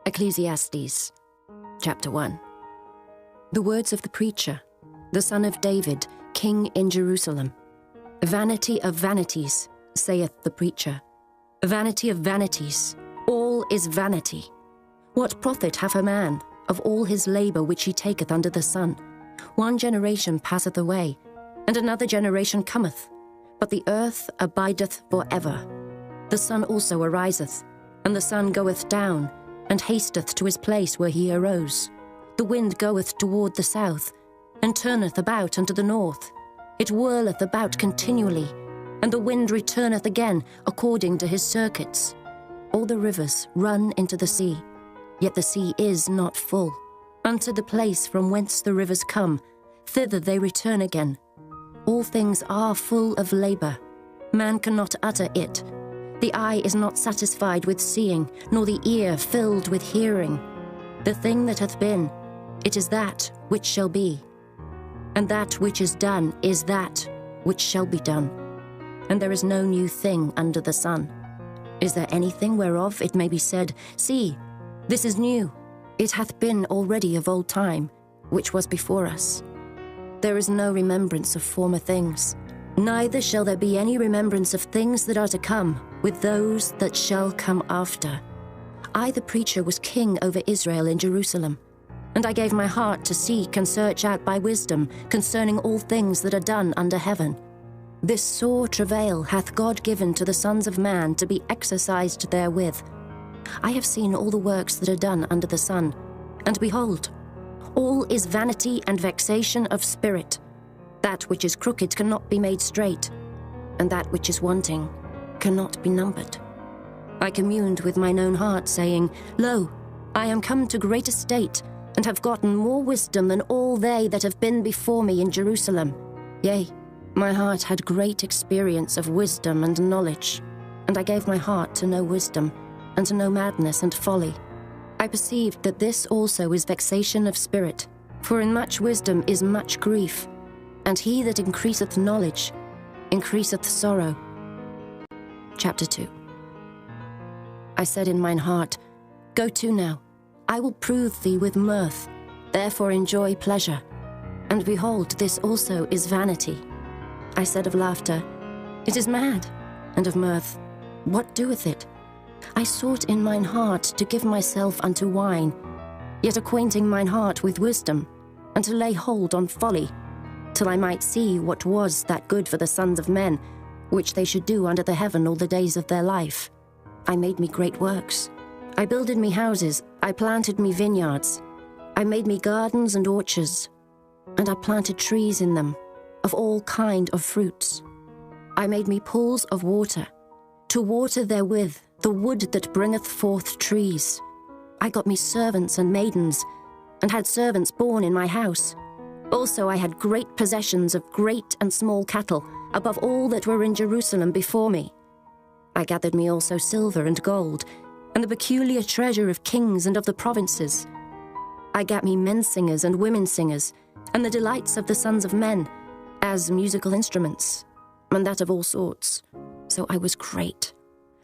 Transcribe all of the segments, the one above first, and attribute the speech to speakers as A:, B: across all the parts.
A: Ecclesiastes, chapter 1. The words of the preacher, the son of David, king in Jerusalem. Vanity of vanities, saith the preacher. Vanity of vanities, all is vanity. What profit hath a man of all his labour which he taketh under the sun? One generation passeth away, and another generation cometh, but the earth abideth for ever. The sun also ariseth, and the sun goeth down, and hasteth to his place where he arose. The wind goeth toward the south, and turneth about unto the north. It whirleth about continually, and the wind returneth again according to his circuits. All the rivers run into the sea, yet the sea is not full. Unto the place from whence the rivers come, thither they return again. All things are full of labour. Man cannot utter it. The eye is not satisfied with seeing, nor the ear filled with hearing. The thing that hath been, it is that which shall be. And that which is done is that which shall be done. And there is no new thing under the sun. Is there anything whereof it may be said, See, this is new? It hath been already of old time, which was before us. There is no remembrance of former things, neither shall there be any remembrance of things that are to come with those that shall come after. I, the preacher, was king over Israel in Jerusalem, and I gave my heart to seek and search out by wisdom concerning all things that are done under heaven. This sore travail hath God given to the sons of man to be exercised therewith. I have seen all the works that are done under the sun, and behold, all is vanity and vexation of spirit. That which is crooked cannot be made straight, and that which is wanting cannot be numbered. I communed with mine own heart, saying, Lo, I am come to great estate, and have gotten more wisdom than all they that have been before me in Jerusalem. Yea, my heart had great experience of wisdom and knowledge, and I gave my heart to know wisdom, and to know madness and folly. I perceived that this also is vexation of spirit, for in much wisdom is much grief, and he that increaseth knowledge increaseth sorrow. Chapter 2. I said in mine heart, Go to now, I will prove thee with mirth, therefore enjoy pleasure. And behold, this also is vanity. I said of laughter, It is mad, and of mirth, what doeth it? I sought in mine heart to give myself unto wine, yet acquainting mine heart with wisdom, and to lay hold on folly, till I might see what was that good for the sons of men, which they should do under the heaven all the days of their life. I made me great works. I builded me houses, I planted me vineyards. I made me gardens and orchards, and I planted trees in them, of all kind of fruits. I made me pools of water, to water therewith the wood that bringeth forth trees. I got me servants and maidens, and had servants born in my house. Also I had great possessions of great and small cattle, above all that were in Jerusalem before me. I gathered me also silver and gold, and the peculiar treasure of kings and of the provinces. I gat me men singers and women singers, and the delights of the sons of men, as musical instruments, and that of all sorts. So I was great,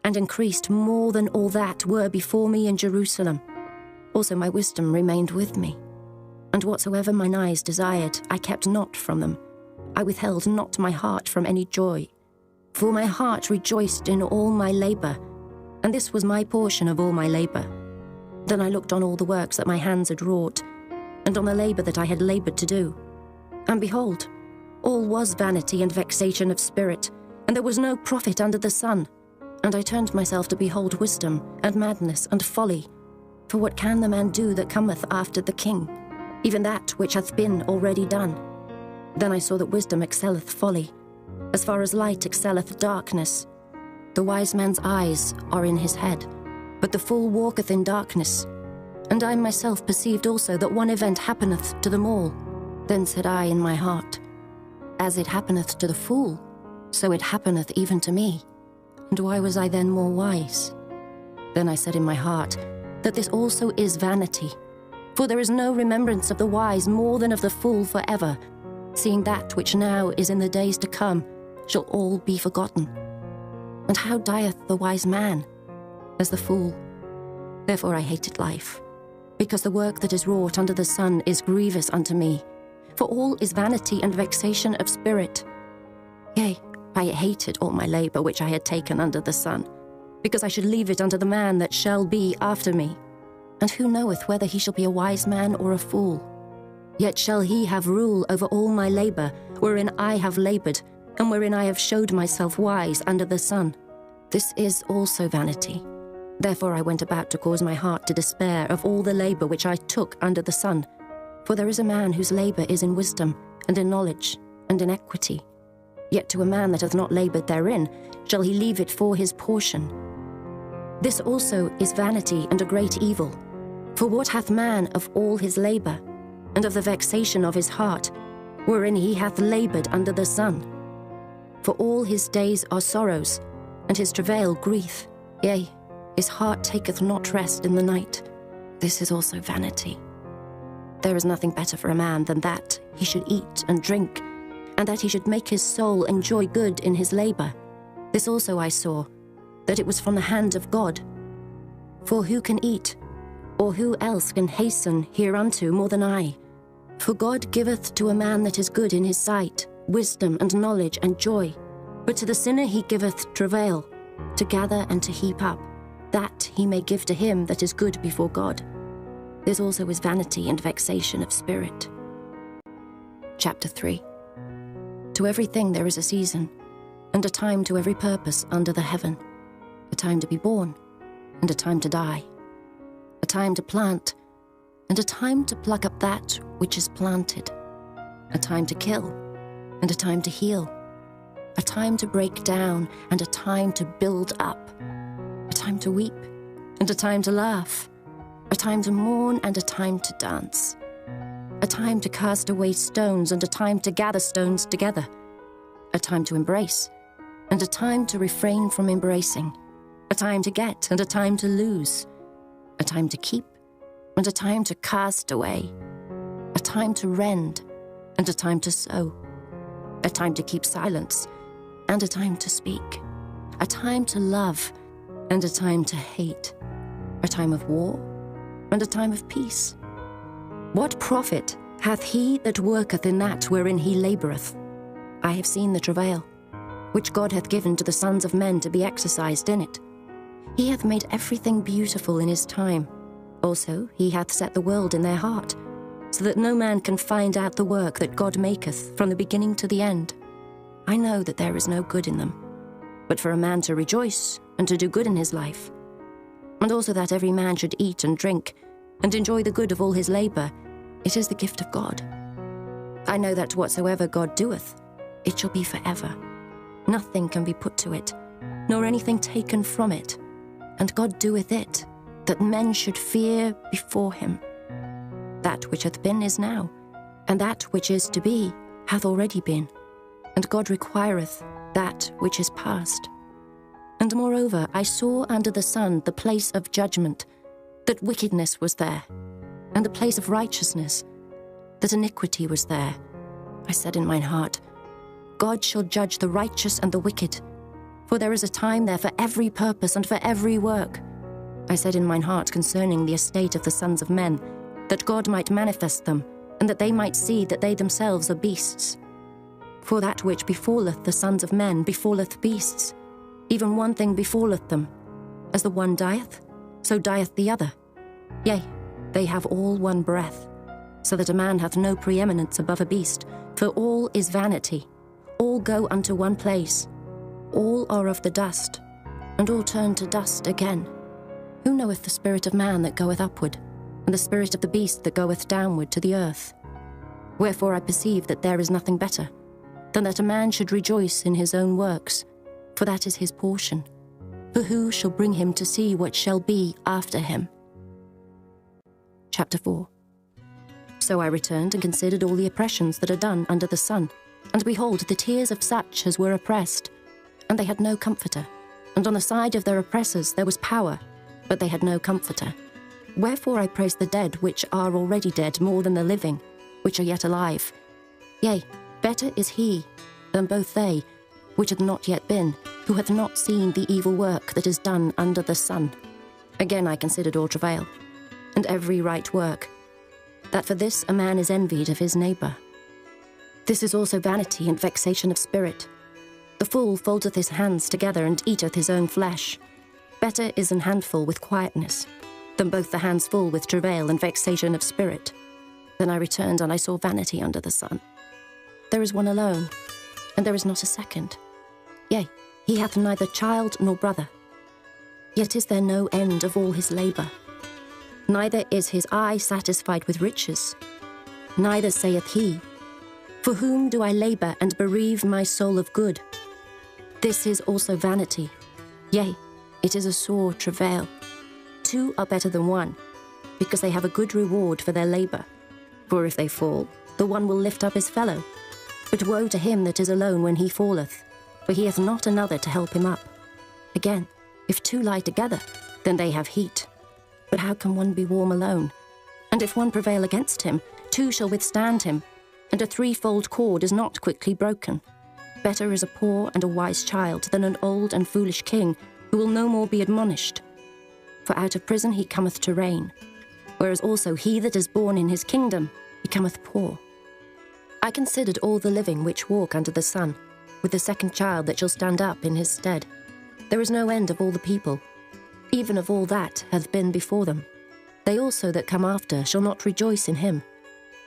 A: and increased more than all that were before me in Jerusalem. Also my wisdom remained with me, and whatsoever mine eyes desired, I kept not from them. I withheld not my heart from any joy, for my heart rejoiced in all my labour, and this was my portion of all my labour. Then I looked on all the works that my hands had wrought, and on the labour that I had laboured to do. And behold, all was vanity and vexation of spirit, and there was no profit under the sun. And I turned myself to behold wisdom, and madness, and folly. For what can the man do that cometh after the king? Even that which hath been already done. Then I saw that wisdom excelleth folly, as far as light excelleth darkness. The wise man's eyes are in his head, but the fool walketh in darkness. And I myself perceived also that one event happeneth to them all. Then said I in my heart, As it happeneth to the fool, so it happeneth even to me. And why was I then more wise? Then I said in my heart, that this also is vanity. For there is no remembrance of the wise more than of the fool forever, seeing that which now is in the days to come shall all be forgotten. And how dieth the wise man? As the fool. Therefore I hated life, because the work that is wrought under the sun is grievous unto me. For all is vanity and vexation of spirit. Yea, I hated all my labour which I had taken under the sun, because I should leave it unto the man that shall be after me. And who knoweth whether he shall be a wise man or a fool? Yet shall he have rule over all my labour, wherein I have laboured, and wherein I have showed myself wise under the sun. This is also vanity. Therefore I went about to cause my heart to despair of all the labour which I took under the sun. For there is a man whose labour is in wisdom, and in knowledge, and in equity. Yet to a man that hath not laboured therein shall he leave it for his portion. This also is vanity and a great evil. For what hath man of all his labour, and of the vexation of his heart, wherein he hath laboured under the sun? For all his days are sorrows, and his travail grief. Yea, his heart taketh not rest in the night. This is also vanity. There is nothing better for a man than that he should eat and drink, and that he should make his soul enjoy good in his labour. This also I saw, that it was from the hand of God. For who can eat, or who else can hasten hereunto more than I? For God giveth to a man that is good in his sight wisdom and knowledge and joy. But to the sinner he giveth travail, to gather and to heap up, that he may give to him that is good before God. This also is vanity and vexation of spirit. Chapter 3. To everything there is a season, and a time to every purpose under the heaven, a time to be born, and a time to die, a time to plant, and a time to pluck up that which is planted, a time to kill, and a time to heal, a time to break down, and a time to build up, a time to weep, and a time to laugh, a time to mourn, and a time to dance, a time to cast away stones, and a time to gather stones together, a time to embrace, and a time to refrain from embracing, a time to get, and a time to lose, a time to keep, and a time to cast away, a time to rend, and a time to sow, a time to keep silence, and a time to speak, a time to love, and a time to hate, a time of war, and a time of peace. What profit hath he that worketh in that wherein he laboureth? I have seen the travail, which God hath given to the sons of men to be exercised in it. He hath made everything beautiful in his time. Also he hath set the world in their heart, so that no man can find out the work that God maketh from the beginning to the end. I know that there is no good in them, but for a man to rejoice and to do good in his life, and also that every man should eat and drink, and enjoy the good of all his labour, it is the gift of God. I know that whatsoever God doeth, it shall be forever. Nothing can be put to it, nor anything taken from it. And God doeth it, that men should fear before him. That which hath been is now, and that which is to be hath already been. And God requireth that which is past. And moreover, I saw under the sun the place of judgment, that wickedness was there, and the place of righteousness, that iniquity was there. I said in mine heart, God shall judge the righteous and the wicked, for there is a time there for every purpose and for every work. I said in mine heart concerning the estate of the sons of men, that God might manifest them, and that they might see that they themselves are beasts. For that which befalleth the sons of men befalleth beasts. Even one thing befalleth them. As the one dieth, so dieth the other. Yea, they have all one breath, so that a man hath no preeminence above a beast, for all is vanity. All go unto one place. All are of the dust, and all turn to dust again. Who knoweth the spirit of man that goeth upward, and the spirit of the beast that goeth downward to the earth? Wherefore I perceive that there is nothing better, than that a man should rejoice in his own works, for that is his portion. For who shall bring him to see what shall be after him? Chapter 4. So I returned and considered all the oppressions that are done under the sun, and behold, the tears of such as were oppressed, and they had no comforter. And on the side of their oppressors there was power, but they had no comforter. Wherefore I praise the dead which are already dead more than the living, which are yet alive. Yea, better is he than both they, which hath not yet been, who hath not seen the evil work that is done under the sun. Again I considered all travail, and every right work, that for this a man is envied of his neighbour. This is also vanity and vexation of spirit. The fool foldeth his hands together and eateth his own flesh. Better is an handful with quietness, than both the hands full with travail and vexation of spirit. Then I returned, and I saw vanity under the sun. There is one alone, and there is not a second. Yea, he hath neither child nor brother. Yet is there no end of all his labour. Neither is his eye satisfied with riches. Neither saith he, For whom do I labour and bereave my soul of good? This is also vanity. Yea, it is a sore travail. Two are better than one, because they have a good reward for their labour. For if they fall, the one will lift up his fellow. But woe to him that is alone when he falleth, for he hath not another to help him up. Again, if two lie together, then they have heat. But how can one be warm alone? And if one prevail against him, two shall withstand him, and a threefold cord is not quickly broken. Better is a poor and a wise child than an old and foolish king, who will no more be admonished. For out of prison he cometh to reign, whereas also he that is born in his kingdom becometh poor. I considered all the living which walk under the sun, with the second child that shall stand up in his stead. There is no end of all the people, even of all that hath been before them. They also that come after shall not rejoice in him.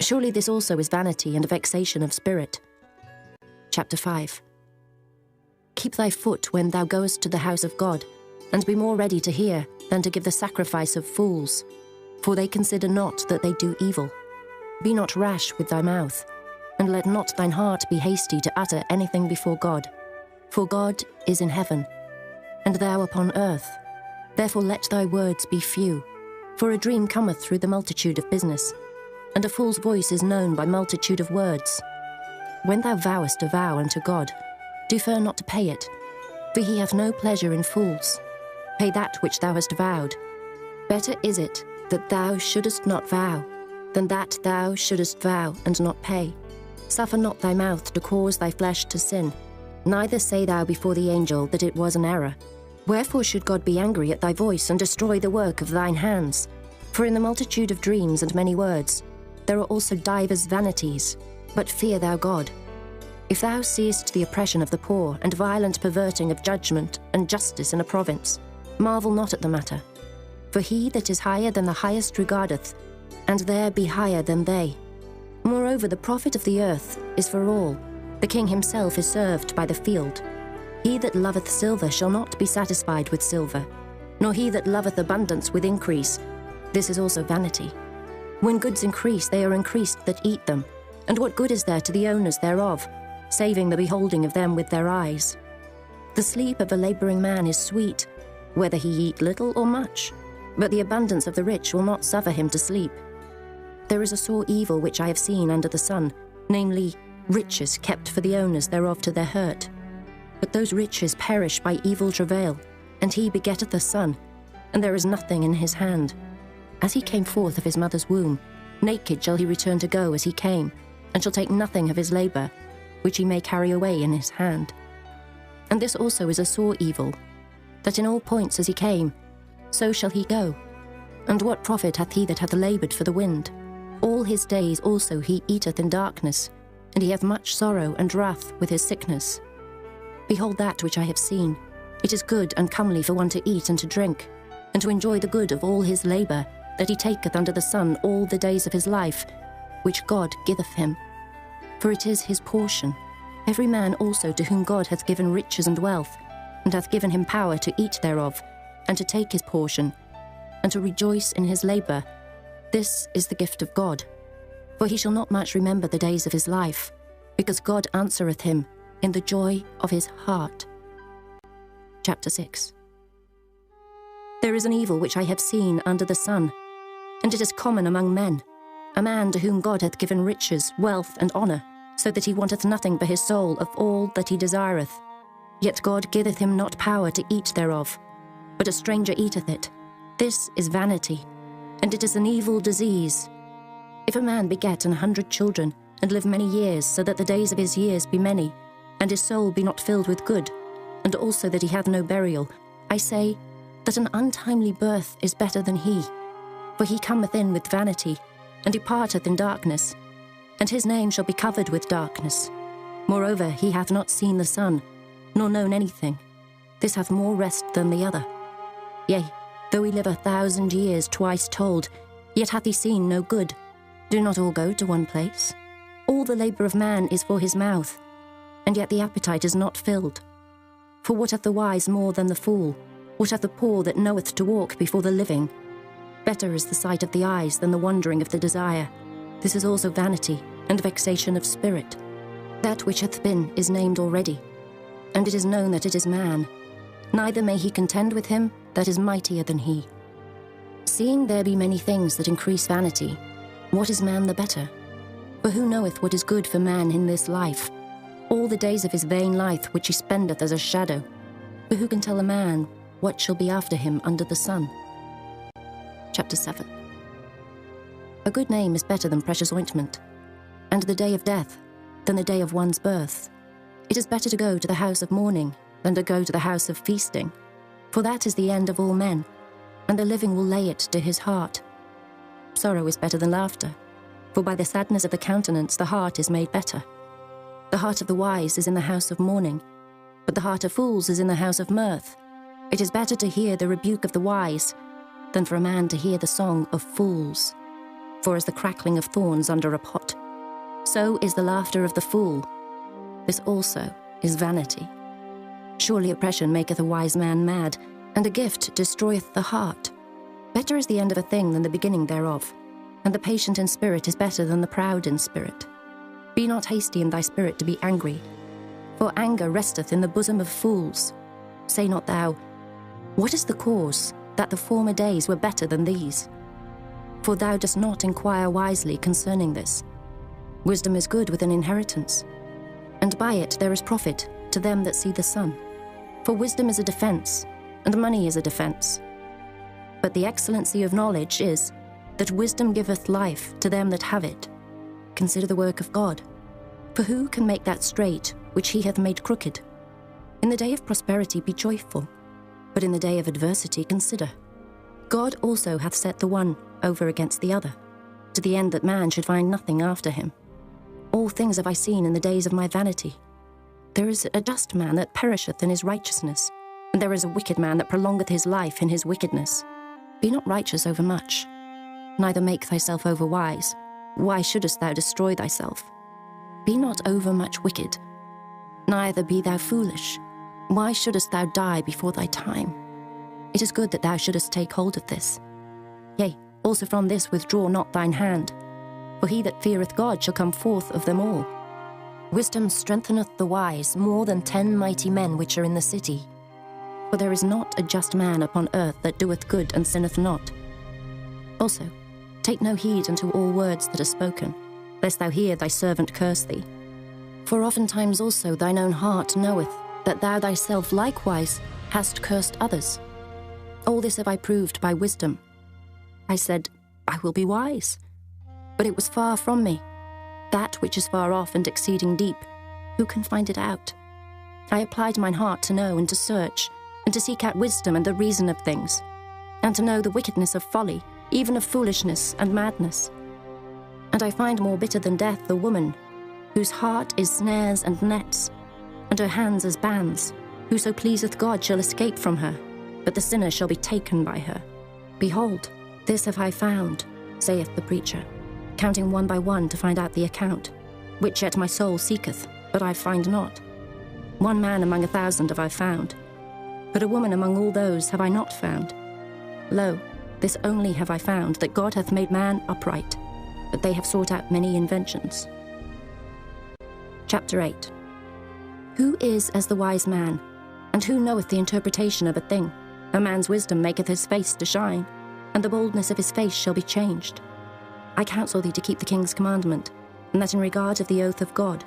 A: Surely this also is vanity and a vexation of spirit. Chapter 5. Keep thy foot when thou goest to the house of God, and be more ready to hear than to give the sacrifice of fools, for they consider not that they do evil. Be not rash with thy mouth, and let not thine heart be hasty to utter anything before God. For God is in heaven, and thou upon earth. Therefore let thy words be few. For a dream cometh through the multitude of business, and a fool's voice is known by multitude of words. When thou vowest a vow unto God, defer not to pay it, for he hath no pleasure in fools. Pay that which thou hast vowed. Better is it that thou shouldest not vow, than that thou shouldest vow and not pay. Suffer not thy mouth to cause thy flesh to sin, neither say thou before the angel that it was an error. Wherefore should God be angry at thy voice and destroy the work of thine hands? For in the multitude of dreams and many words, there are also divers vanities, but fear thou God. If thou seest the oppression of the poor, and violent perverting of judgment, and justice in a province, marvel not at the matter. For he that is higher than the highest regardeth, and there be higher than they. Moreover, the profit of the earth is for all. The king himself is served by the field. He that loveth silver shall not be satisfied with silver, nor he that loveth abundance with increase. This is also vanity. When goods increase, they are increased that eat them. And what good is there to the owners thereof, saving the beholding of them with their eyes? The sleep of a labouring man is sweet, whether he eat little or much, but the abundance of the rich will not suffer him to sleep. There is a sore evil which I have seen under the sun, namely, riches kept for the owners thereof to their hurt. But those riches perish by evil travail, and he begetteth a son, and there is nothing in his hand. As he came forth of his mother's womb, naked shall he return to go as he came, and shall take nothing of his labour, which he may carry away in his hand. And this also is a sore evil, that in all points as he came, so shall he go. And what profit hath he that hath laboured for the wind? All his days also he eateth in darkness, and he hath much sorrow and wrath with his sickness. Behold that which I have seen. It is good and comely for one to eat and to drink, and to enjoy the good of all his labour, that he taketh under the sun all the days of his life, which God giveth him. For it is his portion. Every man also to whom God hath given riches and wealth, and hath given him power to eat thereof, and to take his portion, and to rejoice in his labour. This is the gift of God. For he shall not much remember the days of his life, because God answereth him in the joy of his heart. Chapter 6. There is an evil which I have seen under the sun, and it is common among men, a man to whom God hath given riches, wealth, and honour, so that he wanteth nothing for his soul of all that he desireth. Yet God giveth him not power to eat thereof, but a stranger eateth it. This is vanity, and it is an evil disease. If a man beget 100 children, and live many years, so that the days of his years be many, and his soul be not filled with good, and also that he hath no burial, I say, that an untimely birth is better than he. For he cometh in with vanity, and departeth in darkness, and his name shall be covered with darkness. Moreover, he hath not seen the sun, nor known anything. This hath more rest than the other. Yea, though he live 1,000 years twice told, yet hath he seen no good. Do not all go to one place? All the labour of man is for his mouth, and yet the appetite is not filled. For what hath the wise more than the fool? What hath the poor that knoweth to walk before the living? Better is the sight of the eyes than the wandering of the desire. This is also vanity and vexation of spirit. That which hath been is named already, and it is known that it is man. Neither may he contend with him that is mightier than he. Seeing there be many things that increase vanity, what is man the better? For who knoweth what is good for man in this life? All the days of his vain life which he spendeth as a shadow. For who can tell a man what shall be after him under the sun? Chapter 7. A good name is better than precious ointment, and the day of death than the day of one's birth. It is better to go to the house of mourning than to go to the house of feasting, for that is the end of all men, and the living will lay it to his heart. Sorrow is better than laughter, for by the sadness of the countenance the heart is made better. The heart of the wise is in the house of mourning, but the heart of fools is in the house of mirth. It is better to hear the rebuke of the wise than for a man to hear the song of fools. For as the crackling of thorns under a pot, so is the laughter of the fool. This also is vanity. Surely oppression maketh a wise man mad, and a gift destroyeth the heart. Better is the end of a thing than the beginning thereof, and the patient in spirit is better than the proud in spirit. Be not hasty in thy spirit to be angry, for anger resteth in the bosom of fools. Say not thou, what is the cause that the former days were better than these? For thou dost not inquire wisely concerning this. Wisdom is good with an inheritance, and by it there is profit to them that see the sun. For wisdom is a defence, and money is a defence. But the excellency of knowledge is, that wisdom giveth life to them that have it. Consider the work of God. For who can make that straight which he hath made crooked? In the day of prosperity be joyful, but in the day of adversity consider. God also hath set the one over against the other, to the end that man should find nothing after him. All things have I seen in the days of my vanity. There is a just man that perisheth in his righteousness, and there is a wicked man that prolongeth his life in his wickedness. Be not righteous over much, neither make thyself over wise. Why shouldest thou destroy thyself? Be not over much wicked, neither be thou foolish. Why shouldest thou die before thy time? It is good that thou shouldest take hold of this. Yea, also from this withdraw not thine hand, for he that feareth God shall come forth of them all. Wisdom strengtheneth the wise more than 10 mighty men which are in the city. For there is not a just man upon earth that doeth good and sinneth not. Also, take no heed unto all words that are spoken, lest thou hear thy servant curse thee. For oftentimes also thine own heart knoweth that thou thyself likewise hast cursed others. All this have I proved by wisdom. I said, I will be wise. But it was far from me. That which is far off and exceeding deep, who can find it out? I applied mine heart to know and to search, and to seek out wisdom and the reason of things, and to know the wickedness of folly, even of foolishness and madness. And I find more bitter than death the woman, whose heart is snares and nets, and her hands as bands. Whoso pleaseth God shall escape from her, but the sinner shall be taken by her. Behold, this have I found, saith the preacher, counting one by one to find out the account, which yet my soul seeketh, but I find not. One man among 1,000 have I found, but a woman among all those have I not found. Lo, this only have I found, that God hath made man upright, but they have sought out many inventions. Chapter 8. Who is as the wise man, and who knoweth the interpretation of a thing? A man's wisdom maketh his face to shine, and the boldness of his face shall be changed. I counsel thee to keep the king's commandment, and that in regard of the oath of God.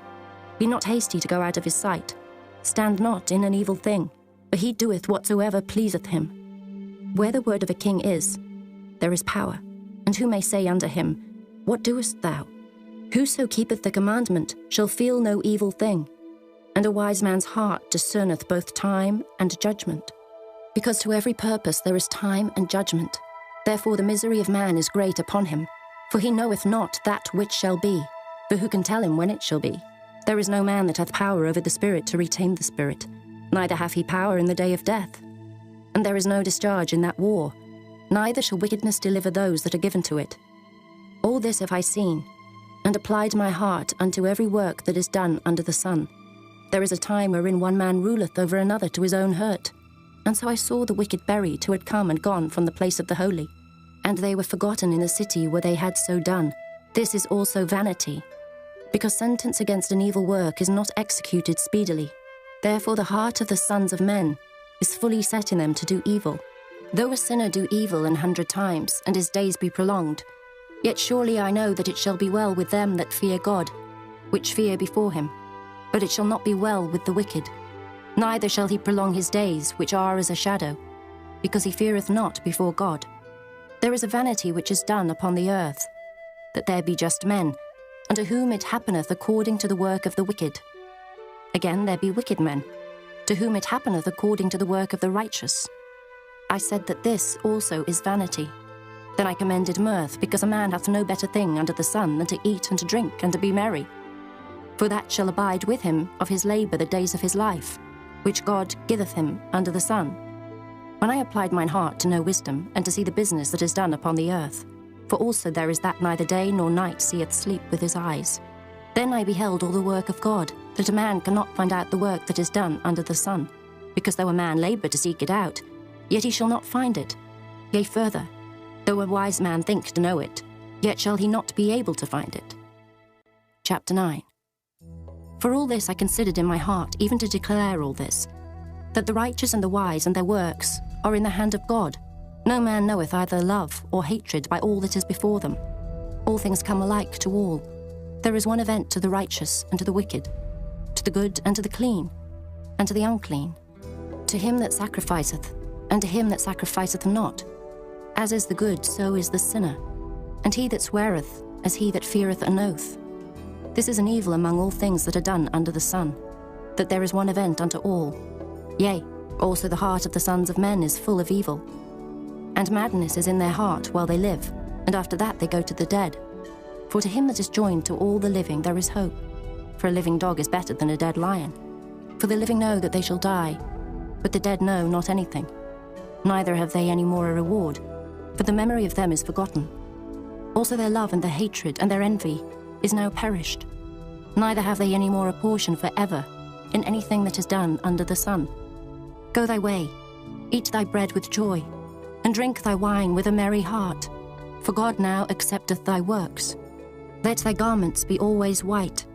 A: Be not hasty to go out of his sight. Stand not in an evil thing, for he doeth whatsoever pleaseth him. Where the word of a king is, there is power. And who may say unto him, What doest thou? Whoso keepeth the commandment shall feel no evil thing, and a wise man's heart discerneth both time and judgment. Because to every purpose there is time and judgment. Therefore the misery of man is great upon him, for he knoweth not that which shall be, for who can tell him when it shall be? There is no man that hath power over the spirit to retain the spirit, neither hath he power in the day of death. And there is no discharge in that war, neither shall wickedness deliver those that are given to it. All this have I seen, and applied my heart unto every work that is done under the sun. There is a time wherein one man ruleth over another to his own hurt. And so I saw the wicked buried who had come and gone from the place of the holy, and they were forgotten in the city where they had so done. This is also vanity, because sentence against an evil work is not executed speedily. Therefore the heart of the sons of men is fully set in them to do evil. Though a sinner do evil 100 times, and his days be prolonged, yet surely I know that it shall be well with them that fear God, which fear before him. But it shall not be well with the wicked, neither shall he prolong his days, which are as a shadow, because he feareth not before God. There is a vanity which is done upon the earth, that there be just men, unto whom it happeneth according to the work of the wicked. Again there be wicked men, to whom it happeneth according to the work of the righteous. I said that this also is vanity. Then I commended mirth, because a man hath no better thing under the sun than to eat and to drink and to be merry. For that shall abide with him of his labour the days of his life, which God giveth him under the sun. When I applied mine heart to know wisdom, and to see the business that is done upon the earth, for also there is that neither day nor night seeth sleep with his eyes, then I beheld all the work of God, that a man cannot find out the work that is done under the sun, because though a man labour to seek it out, yet he shall not find it. Yea, further, though a wise man think to know it, yet shall he not be able to find it. Chapter 9. For all this I considered in my heart, even to declare all this, that the righteous and the wise and their works are in the hand of God. No man knoweth either love or hatred by all that is before them. All things come alike to all. There is one event to the righteous and to the wicked, to the good and to the clean, and to the unclean, to him that sacrificeth, and to him that sacrificeth not. As is the good, so is the sinner, and he that sweareth, as he that feareth an oath. This is an evil among all things that are done under the sun, that there is one event unto all. Yea, also the heart of the sons of men is full of evil. And madness is in their heart while they live, and after that they go to the dead. For to him that is joined to all the living there is hope. For a living dog is better than a dead lion. For the living know that they shall die, but the dead know not anything. Neither have they any more a reward, for the memory of them is forgotten. Also their love and their hatred and their envy is now perished. Neither have they any more a portion for ever in anything that is done under the sun. Go thy way, eat thy bread with joy, and drink thy wine with a merry heart, for God now accepteth thy works. Let thy garments be always white,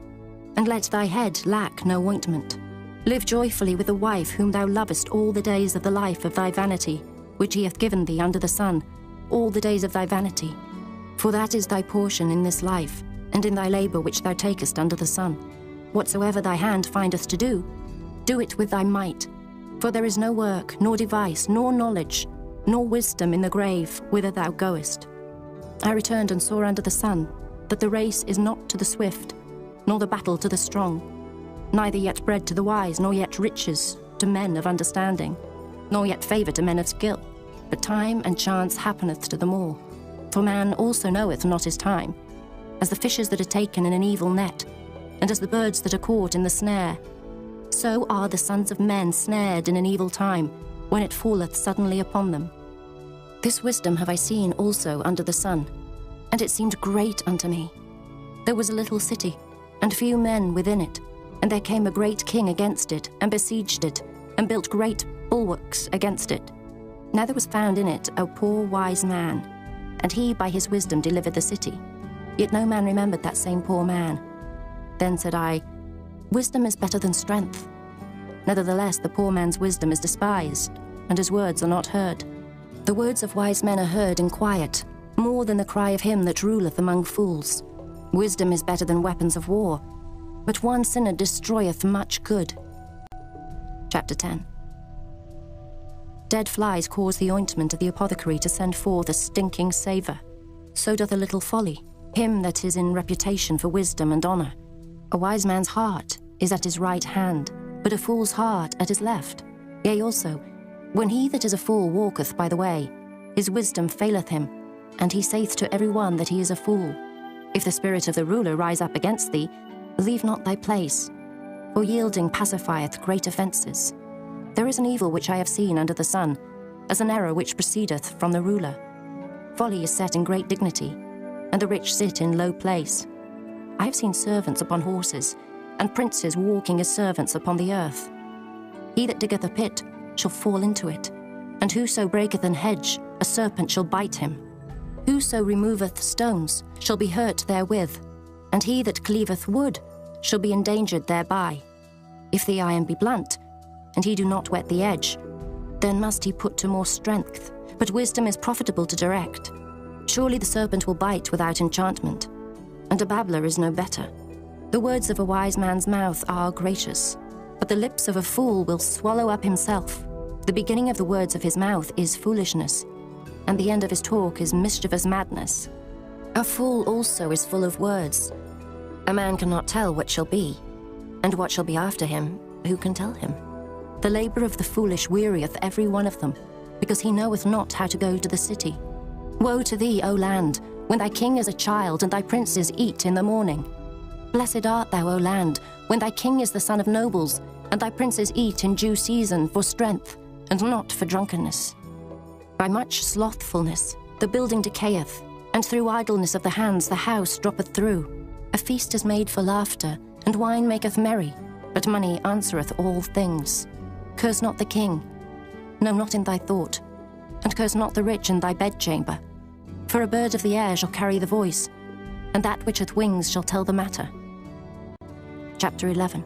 A: and let thy head lack no ointment. Live joyfully with the wife whom thou lovest all the days of the life of thy vanity, which he hath given thee under the sun, all the days of thy vanity. For that is thy portion in this life, and in thy labour which thou takest under the sun. Whatsoever thy hand findeth to do, do it with thy might. For there is no work, nor device, nor knowledge, nor wisdom in the grave whither thou goest. I returned and saw under the sun that the race is not to the swift, nor the battle to the strong, neither yet bread to the wise, nor yet riches to men of understanding, nor yet favour to men of skill, but time and chance happeneth to them all. For man also knoweth not his time, as the fishes that are taken in an evil net, and as the birds that are caught in the snare. So are the sons of men snared in an evil time, when it falleth suddenly upon them. This wisdom have I seen also under the sun, and it seemed great unto me. There was a little city, and few men within it, and there came a great king against it, and besieged it, and built great bulwarks against it. Now there was found in it a poor wise man, and he by his wisdom delivered the city. Yet no man remembered that same poor man. Then said I, Wisdom is better than strength. Nevertheless the poor man's wisdom is despised, and his words are not heard. The words of wise men are heard in quiet, more than the cry of him that ruleth among fools. Wisdom is better than weapons of war, but one sinner destroyeth much good. Chapter 10. Dead flies cause the ointment of the apothecary to send forth a stinking savour. So doth a little folly, him that is in reputation for wisdom and honour. A wise man's heart is at his right hand, but a fool's heart at his left. Yea, also, When he that is a fool walketh by the way, his wisdom faileth him, and he saith to every one that he is a fool. If the spirit of the ruler rise up against thee, leave not thy place, for yielding pacifieth great offences. There is an evil which I have seen under the sun, as an error which proceedeth from the ruler. Folly is set in great dignity, and the rich sit in low place. I have seen servants upon horses, and princes walking as servants upon the earth. He that diggeth a pit shall fall into it, and whoso breaketh an hedge, a serpent shall bite him. Whoso removeth stones shall be hurt therewith, and he that cleaveth wood shall be endangered thereby. If the iron be blunt, and he do not whet the edge, then must he put to more strength, but wisdom is profitable to direct. Surely the serpent will bite without enchantment, and a babbler is no better. The words of a wise man's mouth are gracious, but the lips of a fool will swallow up himself. The beginning of the words of his mouth is foolishness, and the end of his talk is mischievous madness. A fool also is full of words. A man cannot tell what shall be, and what shall be after him, who can tell him? The labour of the foolish wearieth every one of them, because he knoweth not how to go to the city. Woe to thee, O land, when thy king is a child, and thy princes eat in the morning. Blessed art thou, O land, when thy king is the son of nobles, and thy princes eat in due season for strength, and not for drunkenness. By much slothfulness the building decayeth, and through idleness of the hands the house droppeth through. A feast is made for laughter, and wine maketh merry, but money answereth all things. Curse not the king, no, not in thy thought, and curse not the rich in thy bedchamber. For a bird of the air shall carry the voice, and that which hath wings shall tell the matter. Chapter 11.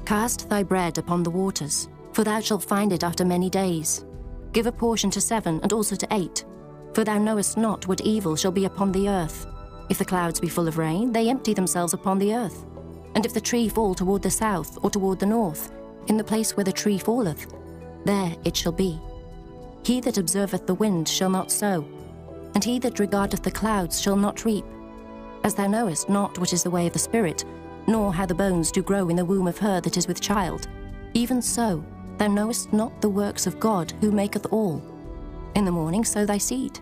A: Cast thy bread upon the waters, for thou shalt find it after many days. Give a portion to 7, and also to 8, for thou knowest not what evil shall be upon the earth. If the clouds be full of rain, they empty themselves upon the earth. And if the tree fall toward the south, or toward the north, in the place where the tree falleth, there it shall be. He that observeth the wind shall not sow, and he that regardeth the clouds shall not reap. As thou knowest not what is the way of the Spirit, nor how the bones do grow in the womb of her that is with child, even so thou knowest not the works of God, who maketh all. In the morning sow thy seed,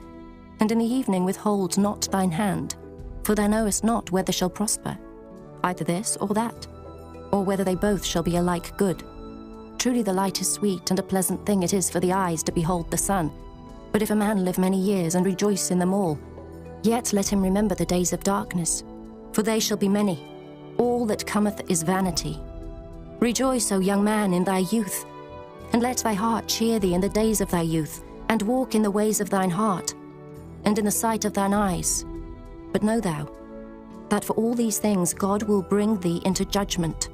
A: and in the evening withhold not thine hand, for thou knowest not whether shall prosper, either this or that, or whether they both shall be alike good. Truly the light is sweet, and a pleasant thing it is for the eyes to behold the sun. But if a man live many years, and rejoice in them all, yet let him remember the days of darkness, for they shall be many. All that cometh is vanity. Rejoice, O young man, in thy youth, and let thy heart cheer thee in the days of thy youth, and walk in the ways of thine heart, and in the sight of thine eyes. But know thou, that for all these things God will bring thee into judgment.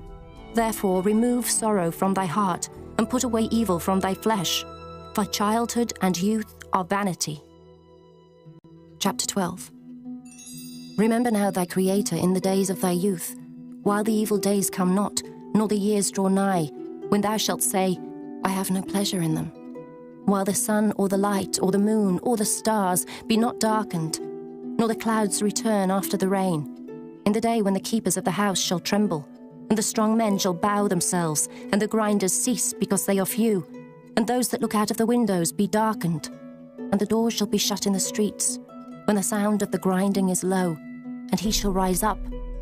A: Therefore remove sorrow from thy heart, and put away evil from thy flesh, for childhood and youth are vanity. Chapter 12. Remember now thy Creator in the days of thy youth, while the evil days come not, nor the years draw nigh, when thou shalt say, I have no pleasure in them. While the sun or the light or the moon or the stars be not darkened, nor the clouds return after the rain, in the day when the keepers of the house shall tremble, and the strong men shall bow themselves, and the grinders cease because they are few, and those that look out of the windows be darkened, and the doors shall be shut in the streets, when the sound of the grinding is low, and he shall rise up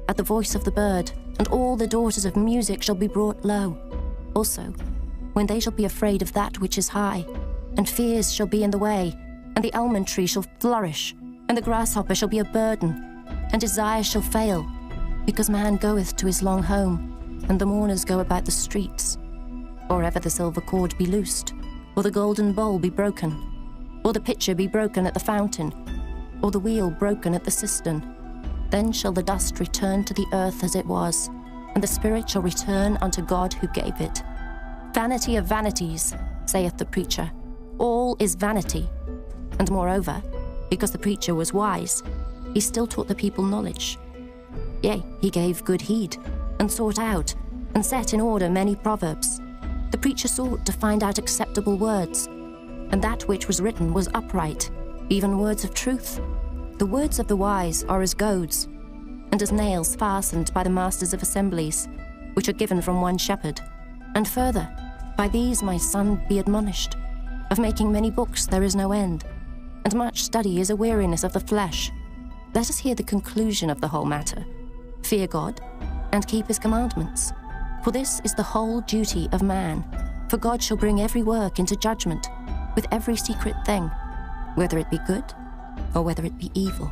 A: at the voice of the bird, and all the daughters of music shall be brought low. Also, when they shall be afraid of that which is high, and fears shall be in the way, and the almond tree shall flourish, and the grasshopper shall be a burden, and desire shall fail, because man goeth to his long home, and the mourners go about the streets. Or ever the silver cord be loosed, or the golden bowl be broken, or the pitcher be broken at the fountain, or the wheel broken at the cistern, then shall the dust return to the earth as it was, and the spirit shall return unto God who gave it. Vanity of vanities, saith the preacher, all is vanity. And moreover, because the preacher was wise, he still taught the people knowledge. Yea, he gave good heed, and sought out, and set in order many proverbs. The preacher sought to find out acceptable words, and that which was written was upright, even words of truth. The words of the wise are as goads, and as nails fastened by the masters of assemblies, which are given from one shepherd. And further, By these, my son, be admonished. Of making many books there is no end, and much study is a weariness of the flesh. Let us hear the conclusion of the whole matter. Fear God, and keep his commandments. For this is the whole duty of man. For God shall bring every work into judgment, with every secret thing, whether it be good or whether it be evil.